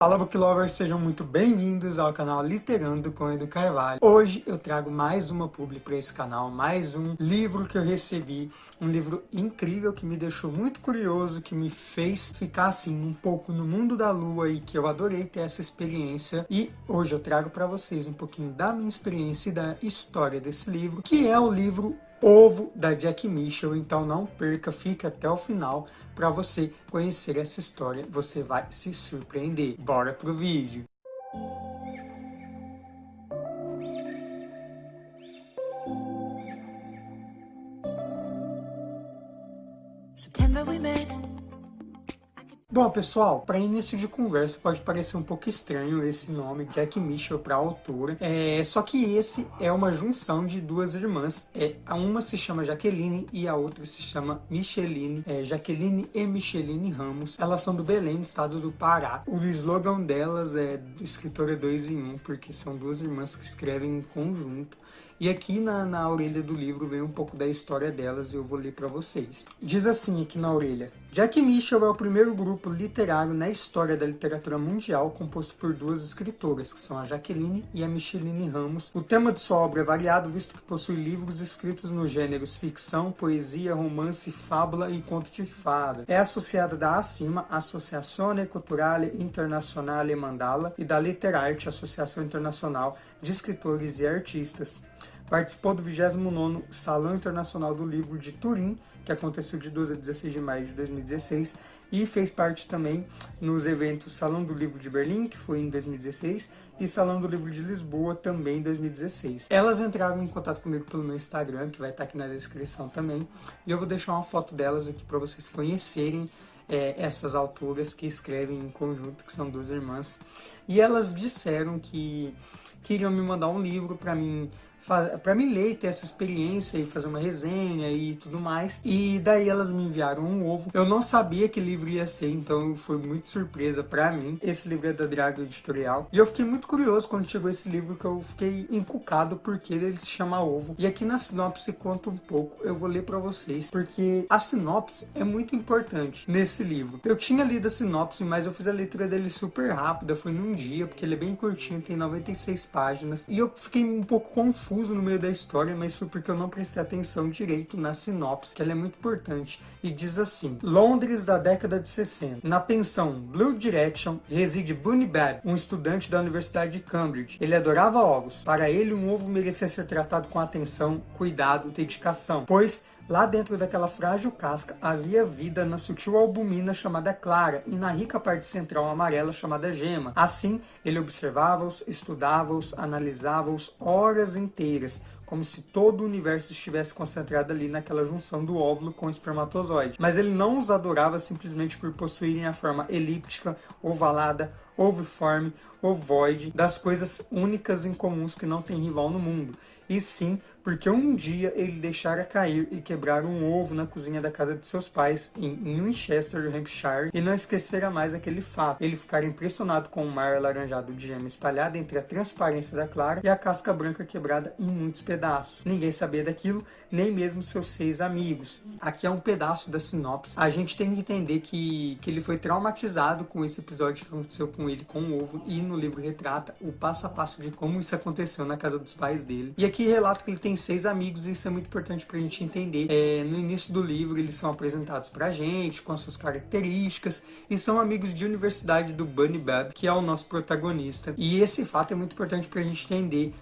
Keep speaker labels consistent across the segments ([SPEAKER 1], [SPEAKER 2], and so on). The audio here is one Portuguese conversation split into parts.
[SPEAKER 1] Fala Book Lovers, sejam muito bem-vindos ao canal Literando com Edu Carvalho. Hoje eu trago mais uma publi para esse canal, mais um livro que eu recebi, um livro incrível que me deixou muito curioso, que me fez ficar assim um pouco no mundo da lua e que eu adorei ter essa experiência. E hoje eu trago para vocês um pouquinho da minha experiência e da história desse livro, que é o livro Ovo, da Jack Michel. Então não perca, fica até o final para você conhecer essa história, você vai se surpreender. Bora pro vídeo!
[SPEAKER 2] September we met.
[SPEAKER 1] Bom, pessoal, para início de conversa pode parecer um pouco estranho esse nome, Jack Michel, para a autora. Só que esse é uma junção de duas irmãs. Uma se chama Jaqueline e a outra se chama Micheline. Jaqueline e Micheline Ramos. Elas são do Belém, estado do Pará. O slogan delas é escritora 2 em 1, porque são duas irmãs que escrevem em conjunto. E aqui na orelha do livro vem um pouco da história delas e eu vou ler para vocês. Diz assim aqui na orelha: Jack Michel é o primeiro grupo literário na história da literatura mundial composto por duas escritoras, que são a Jaqueline e a Micheline Ramos. O tema de sua obra é variado, visto que possui livros escritos nos gêneros ficção, poesia, romance, fábula e conto de fada. É associada da ACIMA, Associazione Culturale Internazionale Mandala, e da Literarte, Associação Internacional de Escritores e Artistas. Participou do 29º Salão Internacional do Livro de Turim, que aconteceu de 12 a 16 de maio de 2016, e fez parte também nos eventos Salão do Livro de Berlim, que foi em 2016, e Salão do Livro de Lisboa, também em 2016. Elas entraram em contato comigo pelo meu Instagram, que vai estar aqui na descrição também, e eu vou deixar uma foto delas aqui para vocês conhecerem essas autoras que escrevem em conjunto, que são duas irmãs. E elas disseram que queriam me mandar um livro para mim ler e ter essa experiência e fazer uma resenha e tudo mais. E daí elas me enviaram um ovo. Eu não sabia que livro ia ser, então foi muito surpresa pra mim. Esse livro é da Drago Editorial. E eu fiquei muito curioso quando chegou esse livro, que eu fiquei encucado porque ele se chama Ovo. E aqui na sinopse conta um pouco, eu vou ler pra vocês, porque a sinopse é muito importante nesse livro. Eu tinha lido a sinopse, mas eu fiz a leitura dele super rápida, foi num dia, porque ele é bem curtinho, tem 96 páginas. E eu fiquei um pouco confuso no meio da história, mas foi porque eu não prestei atenção direito na sinopse, que ela é muito importante. E diz assim: Londres da década de 60. Na pensão Blue Direction reside Bunny Babb, um estudante da Universidade de Cambridge. Ele adorava ovos. Para ele, um ovo merecia ser tratado com atenção, cuidado e dedicação, pois lá dentro daquela frágil casca havia vida na sutil albumina chamada clara e na rica parte central amarela chamada gema. Assim, ele observava-os, estudava-os, analisava-os horas inteiras, como se todo o universo estivesse concentrado ali naquela junção do óvulo com o espermatozoide. Mas ele não os adorava simplesmente por possuírem a forma elíptica, ovalada, oviforme, ovoide, das coisas únicas e incomuns que não tem rival no mundo, e sim porque um dia ele deixara cair e quebrar um ovo na cozinha da casa de seus pais, em Winchester, Hampshire, e não esquecera mais aquele fato. Ele ficara impressionado com o mar alaranjado de gema espalhado entre a transparência da clara e a casca branca quebrada em muitos pedaços. Ninguém sabia daquilo, nem mesmo seus 6 amigos. Aqui é um pedaço da sinopse. A gente tem que entender que ele foi traumatizado com esse episódio que aconteceu com ele com o ovo, e no livro retrata o passo a passo de como isso aconteceu na casa dos pais dele. E aqui relata que ele tem 6 amigos, e isso é muito importante pra gente entender. No início do livro eles são apresentados pra gente, com as suas características, e são amigos de universidade do Bunny Babb, que é o nosso protagonista. E esse fato é muito importante pra gente entender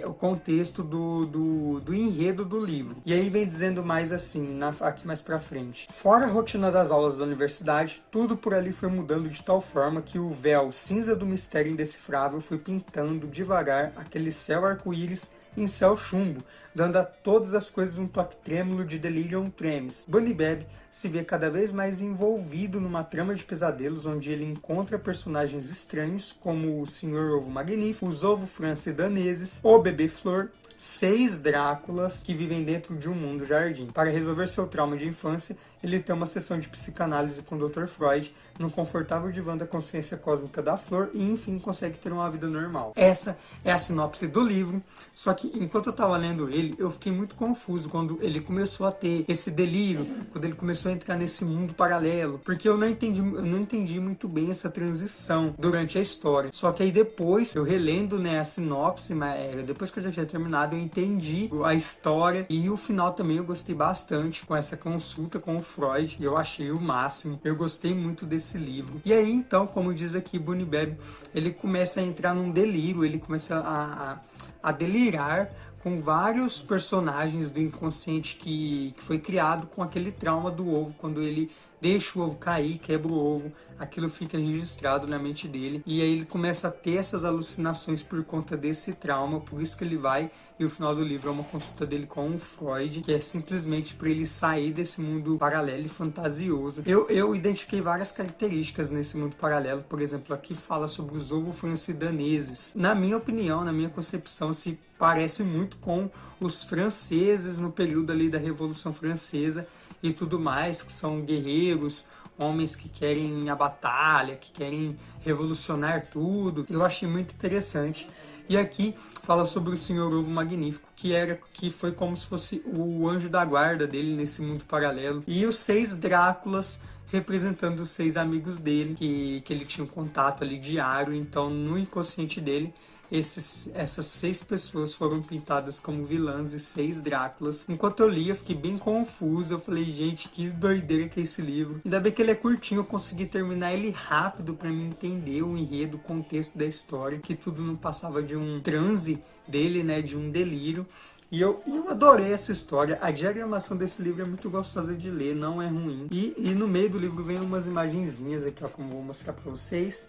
[SPEAKER 1] o contexto do enredo do livro. E aí vem dizendo mais assim, aqui mais pra frente: fora a rotina das aulas da universidade, tudo por ali foi mudando de tal forma que o véu cinza do mistério indecifrável foi pintando devagar aquele céu arco-íris em céu chumbo, dando a todas as coisas um toque trêmulo de delirium tremens. Bunny Babb se vê cada vez mais envolvido numa trama de pesadelos, onde ele encontra personagens estranhos, como o Sr. Ovo Magnífico, os Ovo Francidaneses, o Bebê Flor, 6 Dráculas que vivem dentro de um mundo jardim. Para resolver seu trauma de infância, ele tem uma sessão de psicanálise com o Dr. Freud, no confortável divã da consciência cósmica da flor e, enfim, consegue ter uma vida normal. Essa é a sinopse do livro, só que enquanto eu estava lendo ele, eu fiquei muito confuso quando ele começou a ter esse delírio, quando ele começou a entrar nesse mundo paralelo, porque eu não entendi muito bem essa transição durante a história. Só que aí depois, eu relendo, né, a sinopse, mas depois que eu já tinha terminado, eu entendi a história e o final também eu gostei bastante com essa consulta com o Freud, e eu achei o máximo. Eu gostei muito desse livro. E aí, então, como diz aqui Bunny-Beb, ele começa a entrar num delírio, ele começa a delirar com vários personagens do inconsciente que foi criado com aquele trauma do ovo, quando ele deixa o ovo cair, quebra o ovo, aquilo fica registrado na mente dele, e aí ele começa a ter essas alucinações por conta desse trauma, por isso que ele vai, e o final do livro é uma consulta dele com o Freud, que é simplesmente para ele sair desse mundo paralelo e fantasioso. Eu identifiquei várias características nesse mundo paralelo, por exemplo, aqui fala sobre os ovo-francidaneses. Na minha opinião, na minha concepção, se parece muito com os franceses no período ali da Revolução Francesa e tudo mais, que são guerreiros, homens que querem a batalha, que querem revolucionar tudo. Eu achei muito interessante. E aqui fala sobre o Senhor Ovo Magnífico, que foi como se fosse o anjo da guarda dele nesse mundo paralelo. E os 6 Dráculas representando os 6 amigos dele, que ele tinha um contato ali diário. Então, no inconsciente dele, essas 6 pessoas foram pintadas como vilãs e 6 Dráculas. Enquanto eu li, eu fiquei bem confuso. Eu falei, gente, que doideira que é esse livro. Ainda bem que ele é curtinho, eu consegui terminar ele rápido para mim entender o enredo, o contexto da história, que tudo não passava de um transe dele, né, de um delírio. E eu adorei essa história. A diagramação desse livro é muito gostosa de ler, não é ruim. E no meio do livro vem umas imagenzinhas aqui, ó, como eu vou mostrar para vocês.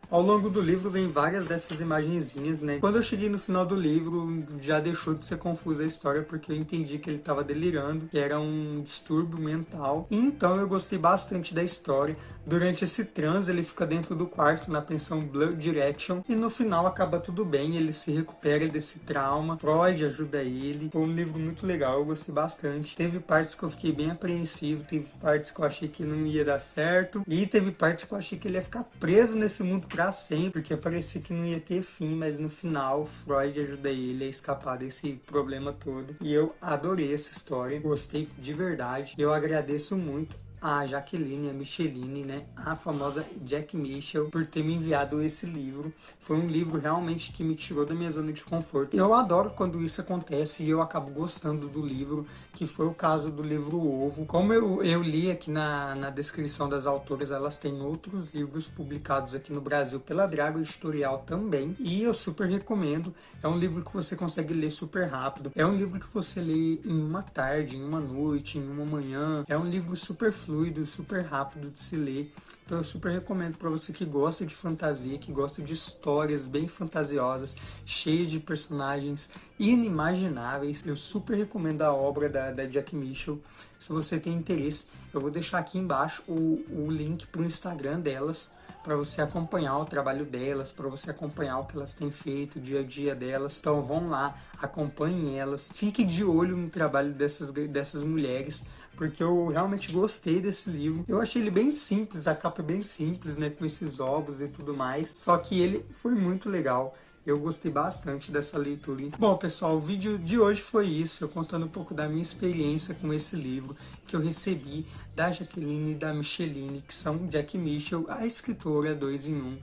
[SPEAKER 1] Ao longo do livro vem várias dessas imagenzinhas, né? Quando eu cheguei no final do livro, já deixou de ser confusa a história, porque eu entendi que ele estava delirando, que era um distúrbio mental. E então eu gostei bastante da história. Durante esse transe, ele fica dentro do quarto, na pensão Blood Direction, e no final acaba tudo bem, ele se recupera desse trauma, Freud ajuda ele. Foi um livro muito legal, eu gostei bastante. Teve partes que eu fiquei bem apreensivo, teve partes que eu achei que não ia dar certo, e teve partes que eu achei que ele ia ficar preso nesse mundo pra sempre, porque parecia que não ia ter fim, mas no final Freud ajuda ele a escapar desse problema todo. E eu adorei essa história, gostei de verdade. Eu agradeço muito a Jaqueline, a Micheline, né, a famosa Jack Michel, por ter me enviado esse livro. Foi um livro realmente que me tirou da minha zona de conforto. Eu adoro quando isso acontece e eu acabo gostando do livro, que foi o caso do livro Ovo. Como eu li aqui na descrição das autoras, elas têm outros livros publicados aqui no Brasil pela Drago Editorial também, e eu super recomendo. É um livro que você consegue ler super rápido, é um livro que você lê em uma tarde, em uma noite, em uma manhã, é um livro super fluido, super rápido de se ler. Então eu super recomendo para você que gosta de fantasia, que gosta de histórias bem fantasiosas, cheias de personagens inimagináveis. Eu super recomendo a obra da Jack Michel. Se você tem interesse, eu vou deixar aqui embaixo o link para o Instagram delas, para você acompanhar o trabalho delas, para você acompanhar o que elas têm feito, o dia a dia delas. Então vão lá, acompanhem elas, fique de olho no trabalho dessas mulheres, porque eu realmente gostei desse livro. Eu achei ele bem simples, a capa é bem simples, né, com esses ovos e tudo mais, só que ele foi muito legal. Eu gostei bastante dessa leitura. Bom, pessoal, o vídeo de hoje foi isso, eu contando um pouco da minha experiência com esse livro que eu recebi da Jaqueline e da Micheline, que são Jack Michel, a escritora 2 em 1.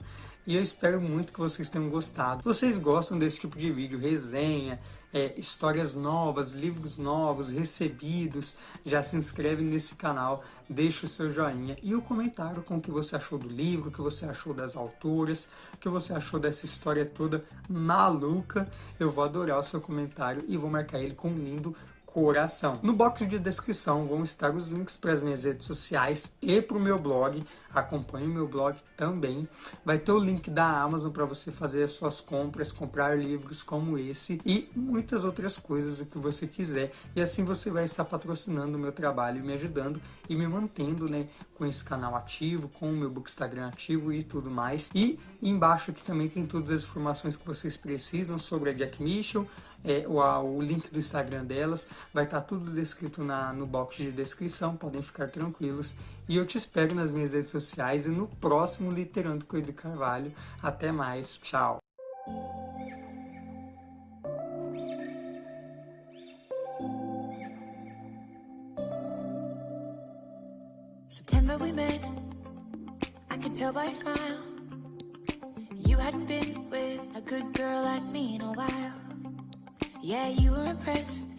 [SPEAKER 1] E eu espero muito que vocês tenham gostado. Se vocês gostam desse tipo de vídeo, resenha, histórias novas, livros novos, recebidos, já se inscreve nesse canal, deixa o seu joinha e o comentário com o que você achou do livro, o que você achou das autoras, o que você achou dessa história toda maluca. Eu vou adorar o seu comentário e vou marcar ele com um lindo coração. No box de descrição vão estar os links para as minhas redes sociais e para o meu blog. Acompanhe o meu blog também. Vai ter o link da Amazon para você fazer as suas compras, comprar livros como esse e muitas outras coisas, o que você quiser. E assim você vai estar patrocinando o meu trabalho e me ajudando e me mantendo, né, com esse canal ativo, com o meu Bookstagram ativo e tudo mais. E embaixo aqui também tem todas as informações que vocês precisam sobre a Jack Michel, o link do Instagram delas, vai estar tudo descrito no box de descrição, podem ficar tranquilos. E eu te espero nas minhas redes sociais e no próximo Literando com Edu Carvalho. Até mais, tchau!
[SPEAKER 2] September we met, I could tell by your smile. You hadn't been with a good girl like me in a while. Yeah, you were impressed